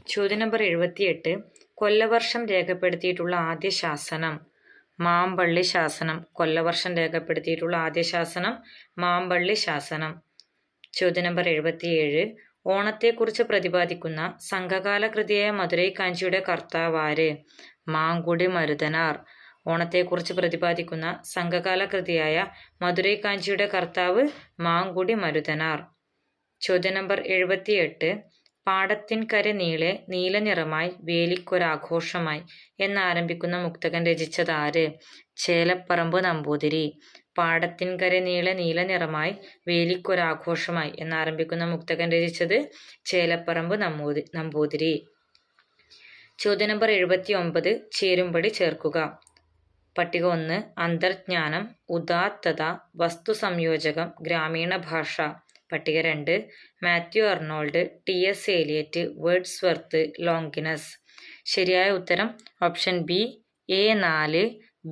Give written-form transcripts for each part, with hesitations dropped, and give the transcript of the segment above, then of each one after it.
ചോദ്യം നമ്പർ 78. കൊല്ലവർഷം രേഖപ്പെടുത്തിയിട്ടുള്ള ആദ്യ ശാസനം. മാമ്പള്ളി ശാസനം. കൊല്ലവർഷം രേഖപ്പെടുത്തിയിട്ടുള്ള ആദ്യ ശാസനം മാമ്പള്ളി ശാസനം. ചോദ്യം നമ്പർ 77. ഓണത്തെക്കുറിച്ച് പ്രതിപാദിക്കുന്ന സംഘകാല കൃതിയായ മധുരൈ കാഞ്ചിയുടെ കർത്താവാര്? മാങ്കുടി മരുതനാർ. ഓണത്തെക്കുറിച്ച് പ്രതിപാദിക്കുന്ന സംഘകാല കൃതിയായ മധുരൈ കാഞ്ചിയുടെ കർത്താവ് മാങ്കുടി മരുതനാർ. ചോദ്യം നമ്പർ 78. പാടത്തിൻകര നീളെ നീലനിറമായി വേലിക്കൊരാഘോഷമായി എന്നാരംഭിക്കുന്ന മുക്തകൻ രചിച്ചത് ആര്? ചേലപ്പറമ്പ് നമ്പൂതിരി. പാടത്തിൻകര നീളെ നീലനിറമായി വേലിക്കൊരാഘോഷമായി എന്നാരംഭിക്കുന്ന മുക്തകൻ രചിച്ചത് ചേലപ്പറമ്പ് നമ്പൂതിരി. ചോദ്യം നമ്പർ 79. ചേരുംപടി ചേർക്കുക. പട്ടിക 1. അന്തർജ്ഞാനം, ഉദാത്തത, വസ്തു സംയോജകം, ഗ്രാമീണ ഭാഷ. പട്ടിക 2. Matthew Arnold, T S. Eliot, Wordsworth, Longinus. ശരിയായ ഉത്തരം option B, A 4,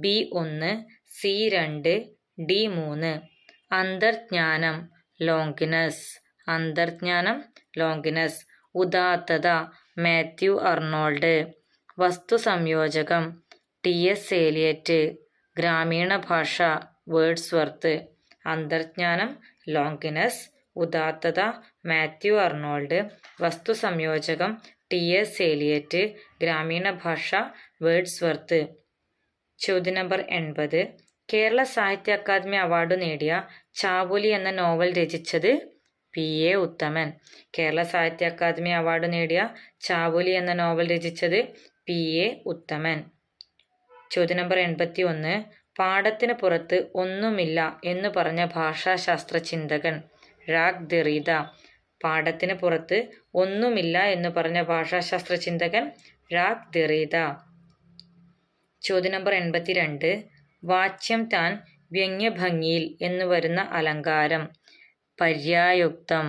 B 1, C 2, D 3. അന്തർജ്ഞാനം ലോങ്കിനസ്. അന്തർജ്ഞാനം ലോങ്കിനസ്. ഉദാത്തത മാത്യു അർണോൾഡ്. വസ്തു സംയോജകം ടി.എസ്. ഏലിയറ്റ്. ഗ്രാമീണ ഭാഷ വേർഡ്സ്വർത്ത്. അന്തർജ്ഞാനം ലോങ്കിനസ്. ഉദാത്തത മാത്യു അർണോൾഡ്. വസ്തു സംയോജകം ടി.എസ്. ഏലിയറ്റ്. ഗ്രാമീണ ഭാഷ വേർഡ്സ്വർത്ത്. ചോദ്യം നമ്പർ 80. കേരള സാഹിത്യ അക്കാദമി അവാർഡ് നേടിയ ചാവുലി എന്ന നോവൽ രചിച്ചത്? പി എ ഉത്തമൻ. കേരള സാഹിത്യ അക്കാദമി അവാർഡ് നേടിയ ചാവുലി എന്ന നോവൽ രചിച്ചത് പി എ ഉത്തമൻ. ചോദ്യം നമ്പർ 81. പാടത്തിന് പുറത്ത് ഒന്നുമില്ല എന്ന് പറഞ്ഞ ഭാഷാശാസ്ത്ര ചിന്തകൻ? ഴാക്ക് ദെറീദ. പാടത്തിന് പുറത്ത് ഒന്നുമില്ല എന്ന് പറഞ്ഞ ഭാഷാശാസ്ത്ര ചിന്തകൻ ഴാക്ക് ദെറീദ. ചോദ്യം നമ്പർ 82. വാച്യം താൻ വ്യംഗ്യഭംഗിയിൽ എന്ന് വരുന്ന അലങ്കാരം? പര്യായോക്തം.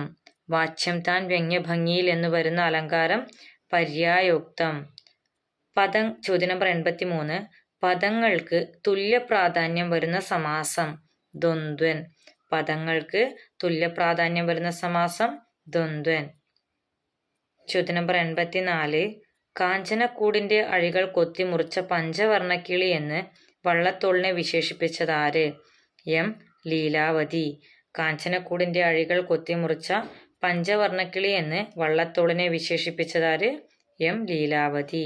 വാച്യം താൻ വ്യംഗ്യഭംഗിയിൽ എന്ന് വരുന്ന അലങ്കാരം പര്യായോക്തം. ചോദ്യം നമ്പർ 83. പദങ്ങൾക്ക് തുല്യ പ്രാധാന്യം വരുന്ന സമാസം? ദ്വന്ദ്വൻ. പദങ്ങൾക്ക് തുല്യ പ്രാധാന്യം വരുന്ന സമാസം ദ്വന്ദ്വൻ. ചോദ്യം നമ്പർ 84. കാഞ്ചനക്കൂടിന്റെ അഴികൾ കൊത്തിമുറിച്ച പഞ്ചവർണ്ണക്കിളി എന്ന് വള്ളത്തോളിനെ വിശേഷിപ്പിച്ചത് ആര്? എം ലീലാവതി. കാഞ്ചനക്കൂടിന്റെ അഴികൾ കൊത്തിമുറിച്ച പഞ്ചവർണ്ണക്കിളി എന്ന് വള്ളത്തോളിനെ വിശേഷിപ്പിച്ചതാര്? എം ലീലാവതി.